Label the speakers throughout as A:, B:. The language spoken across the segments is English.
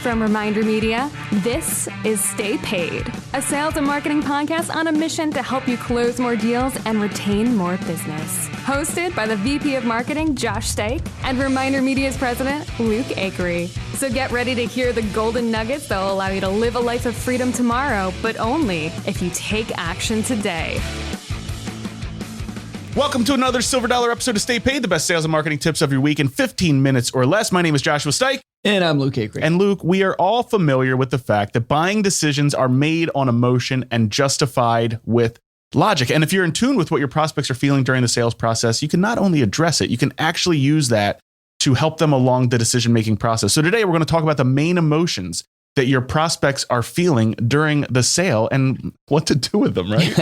A: From Reminder Media, this is Stay Paid, a sales and marketing podcast on a mission to help you close more deals and retain more business. Hosted by the VP of Marketing, Josh Stake, and Reminder Media's president, Luke Acree. So get ready to hear the golden nuggets that will allow you to live a life of freedom tomorrow, but only if you take action today.
B: Welcome to another Silver Dollar episode of Stay Paid, the best sales and marketing tips of your week in 15 minutes or less. My name is Joshua Stike.
C: And I'm Luke Acree.
B: And Luke, we are all familiar with the fact that buying decisions are made on emotion and justified with logic. And if you're in tune with what your prospects are feeling during the sales process, you can not only address it, you can actually use that to help them along the decision-making process. So today we're going to talk about the main emotions that your prospects are feeling during the sale and what to do with them, right?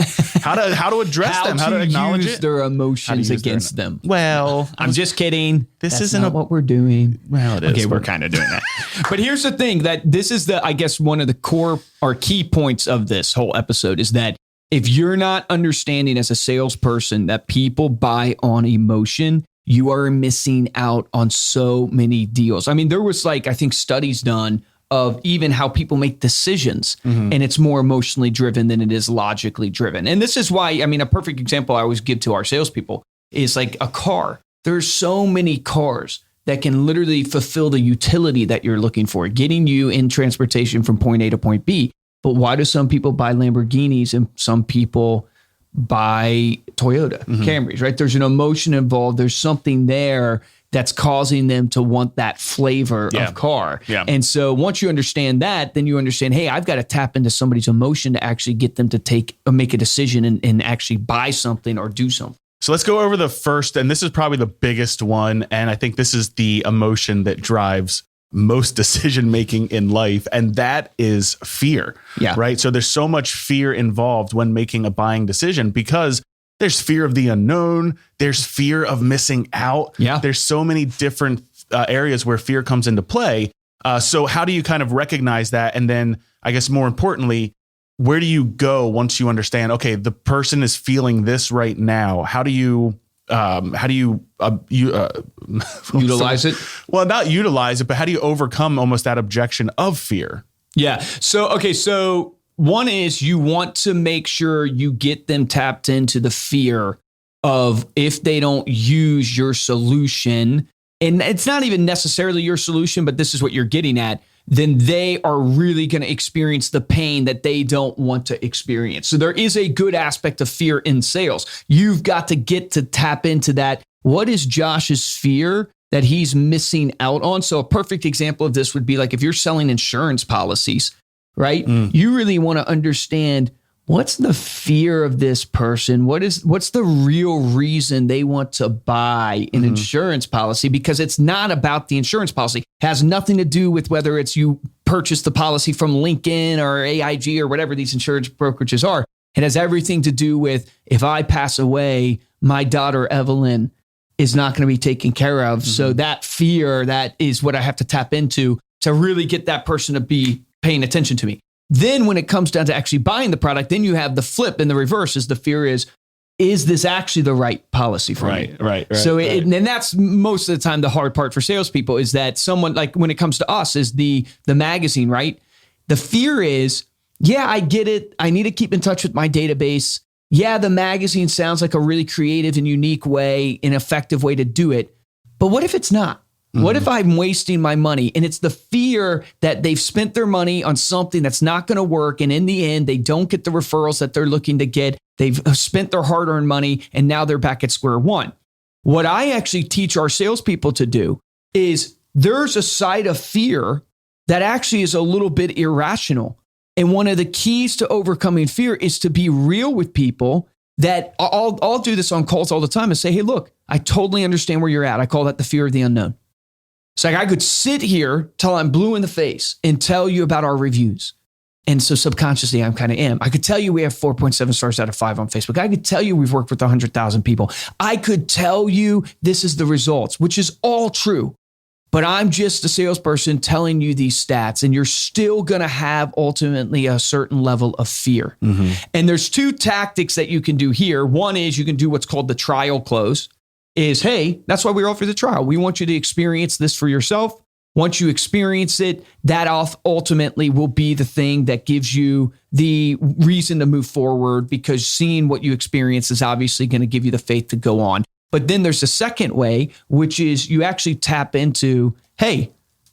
B: How to address them, how to acknowledge
C: use their emotions against them.
B: Well,
C: I'm just kidding.
B: This
C: isn't what we're doing.
B: Well, it is.
C: Okay, we're kind of doing that. But here's the thing, that this is I guess one of the core or key points of this whole episode is that if you're not understanding as a salesperson that people buy on emotion, you are missing out on so many deals. I mean, there was I think studies done of even how people make decisions, and it's more emotionally driven than it is logically driven. And this is why, I mean, a perfect example I always give to our salespeople is like a car. There's so many cars that can literally fulfill the utility that you're looking for, getting you in transportation from point A to point B. But why do some people buy Lamborghinis and some people buy Toyota Camrys, right? There's an emotion involved. There's something there that's causing them to want that flavor of car. Yeah. And so once you understand that, then you understand, hey, I've got to tap into somebody's emotion to actually get them to make a decision and actually buy something or do something.
B: So let's go over the first, and this is probably the biggest one. And I think this is the emotion that drives most decision making in life. And that is fear. Yeah. Right. So there's so much fear involved when making a buying decision because there's fear of the unknown. There's fear of missing out. Yeah. There's so many different areas where fear comes into play. So how do you kind of recognize that? And then I guess more importantly, where do you go once you understand, okay, the person is feeling this right now? How do you
C: utilize it?
B: Well, not utilize it, but how do you overcome almost that objection of fear?
C: Yeah. So one is you want to make sure you get them tapped into the fear of if they don't use your solution, and it's not even necessarily your solution, but this is what you're getting at, then they are really going to experience the pain that they don't want to experience. So there is a good aspect of fear in sales. You've got to get to tap into that. What is Josh's fear that he's missing out on? So a perfect example of this would be like if you're selling insurance policies, right? You really want to understand what's the fear of this person? What's the real reason they want to buy an insurance policy? Because it's not about the insurance policy. It has nothing to do with whether it's you purchase the policy from Lincoln or AIG or whatever these insurance brokerages are. It has everything to do with if I pass away, my daughter Evelyn is not going to be taken care of. So that fear, that is what I have to tap into to really get that person to be paying attention to me. Then when it comes down to actually buying the product, then you have the flip and the reverse is the fear is this actually the right policy for me? Right. So and that's most of the time the hard part for salespeople is that someone like when it comes to us is the magazine, right? The fear is, yeah, I get it. I need to keep in touch with my database. Yeah, the magazine sounds like a really creative and unique way, an effective way to do it. But what if it's not? What if I'm wasting my money? And it's the fear that they've spent their money on something that's not going to work. And in the end, they don't get the referrals that they're looking to get. They've spent their hard-earned money and now they're back at square one. What I actually teach our salespeople to do is there's a side of fear that actually is a little bit irrational. And one of the keys to overcoming fear is to be real with people that I'll do this on calls all the time and say, hey, look, I totally understand where you're at. I call that the fear of the unknown. It's like I could sit here till I'm blue in the face and tell you about our reviews. And so subconsciously, I kind of am. I could tell you we have 4.7 stars out of 5 on Facebook. I could tell you we've worked with 100,000 people. I could tell you this is the results, which is all true. But I'm just a salesperson telling you these stats, and you're still going to have ultimately a certain level of fear. Mm-hmm. And there's two tactics that you can do here. One is you can do what's called the trial close. Is, hey, that's why we offer the trial. We want you to experience this for yourself. Once you experience it, that ultimately will be the thing that gives you the reason to move forward, because seeing what you experience is obviously going to give you the faith to go on. But then there's a second way, which is you actually tap into, hey,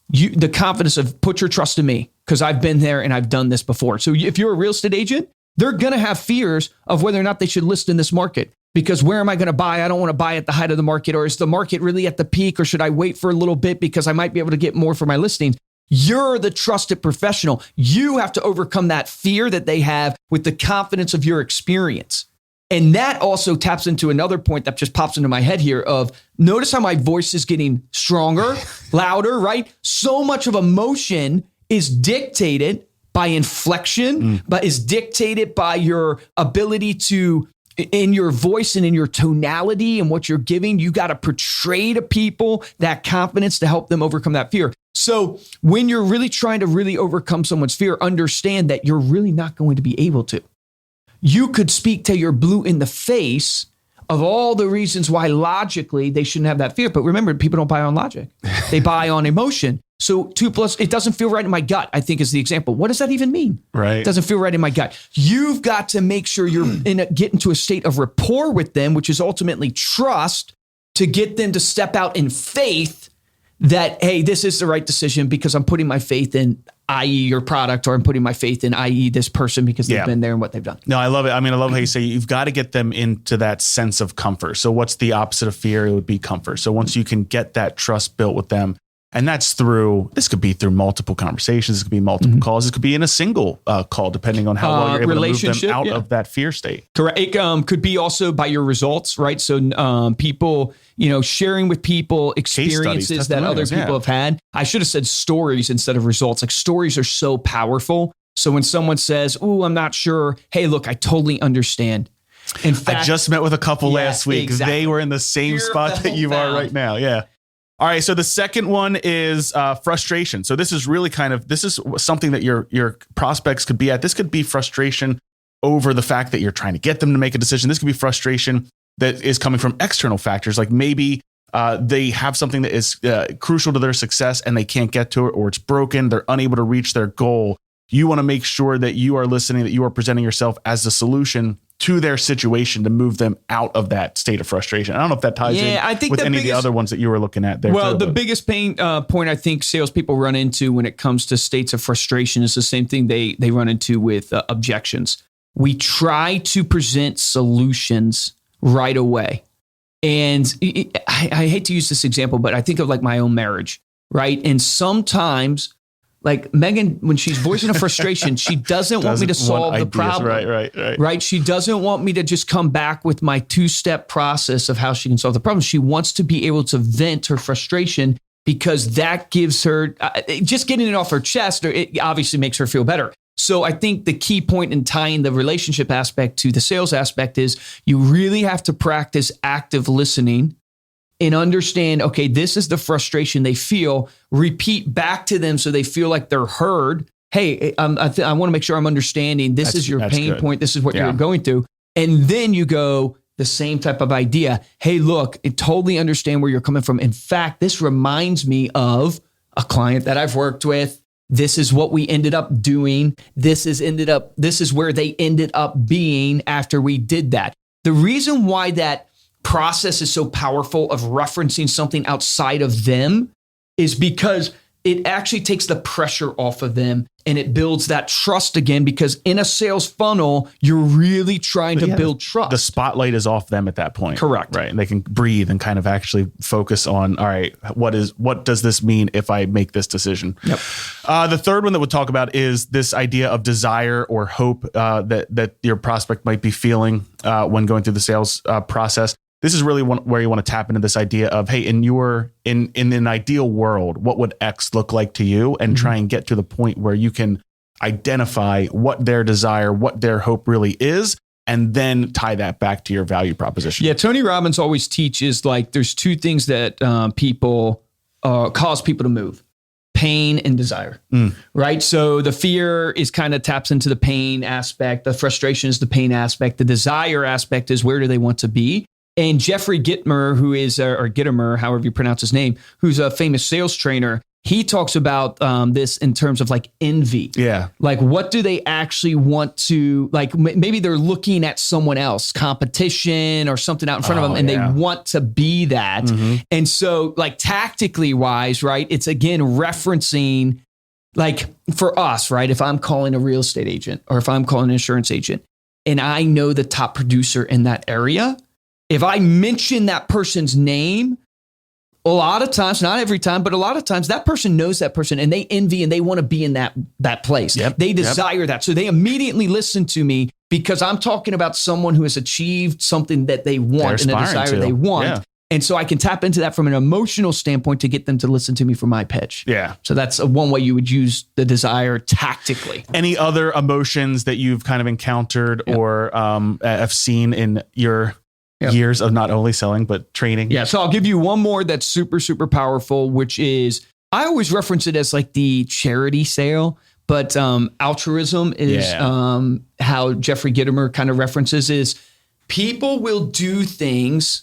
C: the confidence of put your trust in me because I've been there and I've done this before. So if you're a real estate agent, they're going to have fears of whether or not they should list in this market. Because where am I going to buy? I don't want to buy at the height of the market. Or is the market really at the peak? Or should I wait for a little bit because I might be able to get more for my listings? You're the trusted professional. You have to overcome that fear that they have with the confidence of your experience. And that also taps into another point that just pops into my head here of notice how my voice is getting stronger, louder, right? So much of emotion is dictated by inflection, but is dictated by your ability to, in your voice and in your tonality and what you're giving, you got to portray to people that confidence to help them overcome that fear. So when you're really trying to really overcome someone's fear, understand that you're really not going to be able to. You could speak till you're blue in the face of all the reasons why logically they shouldn't have that fear. But remember, people don't buy on logic. They buy on emotion. So 2+, it doesn't feel right in my gut, I think is the example. What does that even mean?
B: Right.
C: It doesn't feel right in my gut. You've got to make sure you're get into a state of rapport with them, which is ultimately trust, to get them to step out in faith that, hey, this is the right decision because I'm putting my faith in, i.e. your product, or I'm putting my faith in, i.e. this person because they've been there and what they've done.
B: No, I love it. I mean, I love how you say you've got to get them into that sense of comfort. So what's the opposite of fear? It would be comfort. So once you can get that trust built with them, and that's this could be through multiple conversations. This could be multiple calls. This could be in a single call, depending on how well you're able to move them out of that fear state.
C: Correct. It could be also by your results, right? So people, sharing with people experiences that other people have had. I should have said stories instead of results. Like stories are so powerful. So when someone says, "Ooh, I'm not sure," hey, look, I totally understand. In fact,
B: I just met with a couple last week.
C: Exactly.
B: They were in the same spot that you are right now. Yeah. All right. So the second one is frustration. So this is really this is something that your prospects could be at. This could be frustration over the fact that you're trying to get them to make a decision. This could be frustration that is coming from external factors. Like maybe they have something that is crucial to their success and they can't get to it, or it's broken. They're unable to reach their goal. You want to make sure that you are listening, that you are presenting yourself as the solution to their situation to move them out of that state of frustration. I don't know if that ties in with any of the other ones that you were looking at there.
C: Well, the biggest pain point I think salespeople run into when it comes to states of frustration is the same thing they run into with objections. We try to present solutions right away. And I hate to use this example, but I think of like my own marriage, right? And sometimes like Megan, when she's voicing a frustration, she doesn't want me to solve the problem. Right. She doesn't want me to just come back with my 2-step process of how she can solve the problem. She wants to be able to vent her frustration because that gives her, just getting it off her chest, or it obviously makes her feel better. So I think the key point in tying the relationship aspect to the sales aspect is you really have to practice active listening and understand, okay, this is the frustration they feel. Repeat back to them so they feel like they're heard. Hey, I want to make sure I'm understanding. This is your pain point. This is what you're going through. And then you go the same type of idea. Hey, look, I totally understand where you're coming from. In fact, this reminds me of a client that I've worked with. This is what we ended up doing. This is where they ended up being after we did that. The reason why that process is so powerful of referencing something outside of them is because it actually takes the pressure off of them and it builds that trust again, because in a sales funnel, you're really trying to build trust.
B: The spotlight is off them at that point.
C: Correct.
B: Right. And they can breathe and kind of actually focus on, all right, what does this mean if I make this decision?
C: Yep.
B: The third one that we'll talk about is this idea of desire or hope that your prospect might be feeling when going through the sales process. This is really where you want to tap into this idea of, hey, in an ideal world, what would X look like to you? And try and get to the point where you can identify what their desire, what their hope really is, and then tie that back to your value proposition.
C: Yeah, Tony Robbins always teaches like there's two things that people cause people to move: pain and desire, right? So the fear is kind of taps into the pain aspect. The frustration is the pain aspect. The desire aspect is where do they want to be? And Jeffrey Gitomer, who is, or Gitomer, however you pronounce his name, who's a famous sales trainer, he talks about this in terms of like envy.
B: Yeah.
C: Like, what do they actually want to, like, maybe they're looking at someone else, competition or something out in front of them, and they want to be that. And so, like, tactically wise, right, it's again referencing, like, for us, right, if I'm calling a real estate agent or if I'm calling an insurance agent and I know the top producer in that area, if I mention that person's name, a lot of times, not every time, but a lot of times that person knows that person and they envy and they want to be in that place. They desire that. So they immediately listen to me because I'm talking about someone who has achieved something that they want and a desire they want. Yeah. And so I can tap into that from an emotional standpoint to get them to listen to me for my pitch.
B: Yeah.
C: So that's one way you would use the desire tactically.
B: Any other emotions that you've kind of encountered or have seen in your years of not only selling, but training?
C: Yeah. So I'll give you one more that's super, super powerful, which is, I always reference it as like the charity sale, but altruism is how Jeffrey Gitomer kind of references is people will do things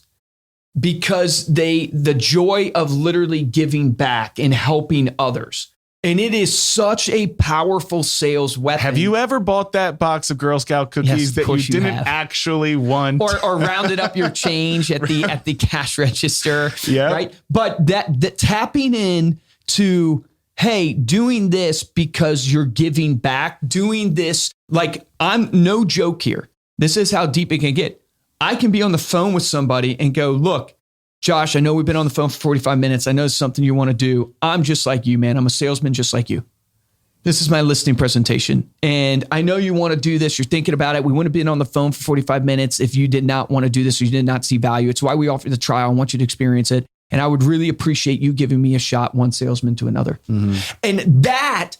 C: because the joy of literally giving back and helping others. And it is such a powerful sales weapon.
B: Have you ever bought that box of Girl Scout cookies that you didn't actually want?
C: Or rounded up your change at the cash register, right? But that tapping in to, hey, doing this because you're giving back, doing this, like, I'm no joke here. This is how deep it can get. I can be on the phone with somebody and go, look, Josh, I know we've been on the phone for 45 minutes. I know it's something you want to do. I'm just like you, man. I'm a salesman just like you. This is my listing presentation. And I know you want to do this. You're thinking about it. We wouldn't have been on the phone for 45 minutes if you did not want to do this or you did not see value. It's why we offer the trial. I want you to experience it. And I would really appreciate you giving me a shot, one salesman to another. And that,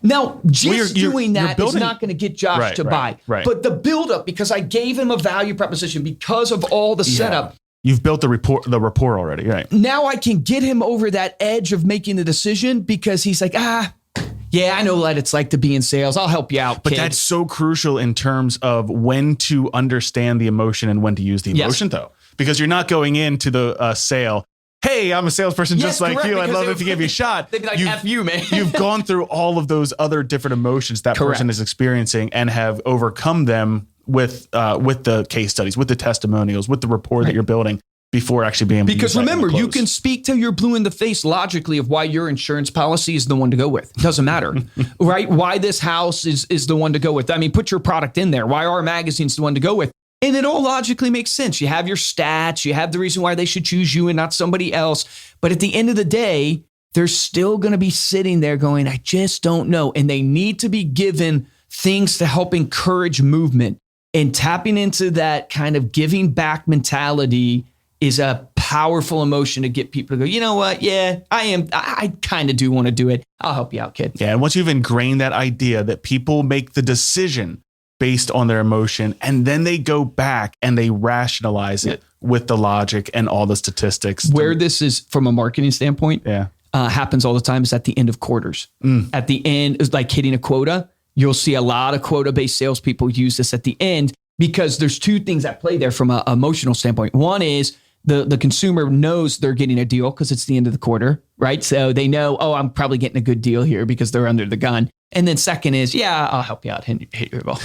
C: now just doing that is not going to get Josh to buy. But the buildup, because I gave him a value proposition, because of all the setup.
B: You've built the rapport already, right?
C: Now I can get him over that edge of making the decision because he's like, yeah, I know what it's like to be in sales. I'll help you out,
B: But that's so crucial in terms of when to understand the emotion and when to use the emotion, though. Because you're not going into the sale, hey, I'm a salesperson just like you. I'd love if you gave me a shot.
C: They'd be like, F you, man.
B: You've gone through all of those other different emotions that person is experiencing and have overcome them with the case studies, with the testimonials, with the rapport that you're building before actually being able to
C: Because remember, you can speak till you're blue in the face logically of why your insurance policy is the one to go with. It doesn't matter, right? Why this house is the one to go with. I mean, put your product in there. Why our magazine's the one to go with. And it all logically makes sense. You have your stats. You have the reason why they should choose you and not somebody else. But at the end of the day, they're still going to be sitting there going, I just don't know. And they need to be given things to help encourage movement. And tapping into that kind of giving back mentality is a powerful emotion to get people to go, you know what? Yeah, I kind of do want to do it. I'll help you out, kid.
B: Yeah. And once you've ingrained that idea that people make the decision based on their emotion, and then they go back and they rationalize it with the logic and all the statistics.
C: Where this is from a marketing standpoint, happens all the time is at the end of quarters. At the end is like hitting a quota. You'll see a lot of quota-based salespeople use this at the end because there's two things at play there from an emotional standpoint. One is the consumer knows they're getting a deal because it's the end of the quarter, right? So they know, oh, I'm probably getting a good deal here because they're under the gun. And then second is, yeah, I'll help you out. Hit your ball.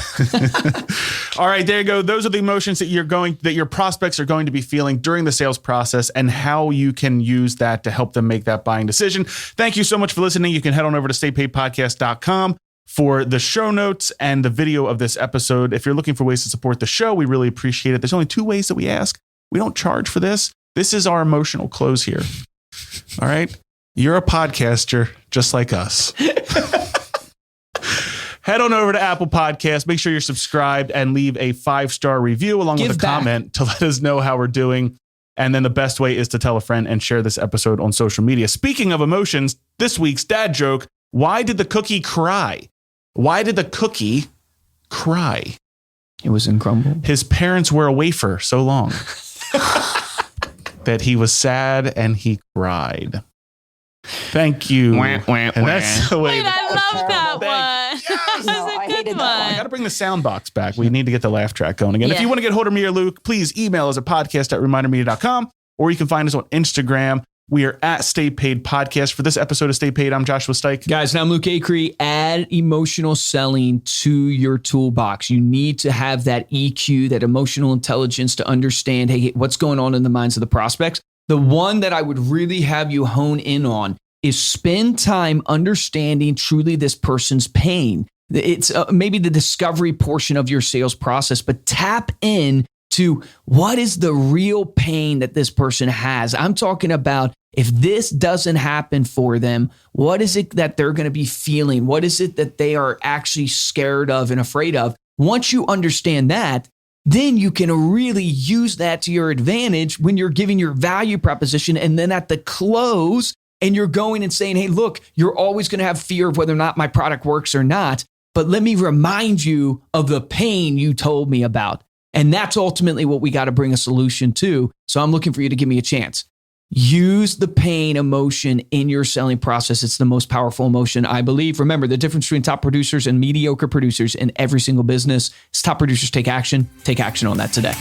B: All right, there you go. Those are the emotions that your prospects are going to be feeling during the sales process and how you can use that to help them make that buying decision. Thank you so much for listening. You can head on over to staypaidpodcast.com for the show notes and the video of this episode. If you're looking for ways to support the show, we really appreciate it. There's only two ways that we ask. We don't charge for this. This is our emotional close here. All right. You're a podcaster just like us. Head on over to Apple Podcasts. Make sure you're subscribed and leave a 5-star review along with a comment to let us know how we're doing. And then the best way is to tell a friend and share this episode on social media. Speaking of emotions, this week's dad joke, why did the cookie cry? Why did the cookie cry?
C: It was in crumble.
B: His parents were away for so long that he was sad and he cried. Thank you.
C: And
B: that's the way.
A: Wait, I love that one.
B: Yes.
A: That was a good one.
B: I got to bring the sound box back. We need to get the laugh track going again. If you want to get hold of me or Luke, please email us at podcast@remindermedia.com, or you can find us on Instagram. We are at Stay Paid Podcast. For this episode of Stay Paid, I'm Joshua Stike.
C: Guys, and I'm Luke Acree. Add emotional selling to your toolbox. You need to have that EQ, that emotional intelligence to understand, hey, what's going on in the minds of the prospects. The one that I would really have you hone in on is spend time understanding truly this person's pain. It's maybe the discovery portion of your sales process, but tap in to what is the real pain that this person has. I'm talking about if this doesn't happen for them, what is it that they're going to be feeling? What is it that they are actually scared of and afraid of? Once you understand that, then you can really use that to your advantage when you're giving your value proposition. And then at the close, and you're going and saying, hey, look, you're always going to have fear of whether or not my product works or not. But let me remind you of the pain you told me about. And that's ultimately what we got to bring a solution to. So I'm looking for you to give me a chance. Use the pain emotion in your selling process. It's the most powerful emotion, I believe. Remember, the difference between top producers and mediocre producers in every single business is top producers take action. Take action on that today.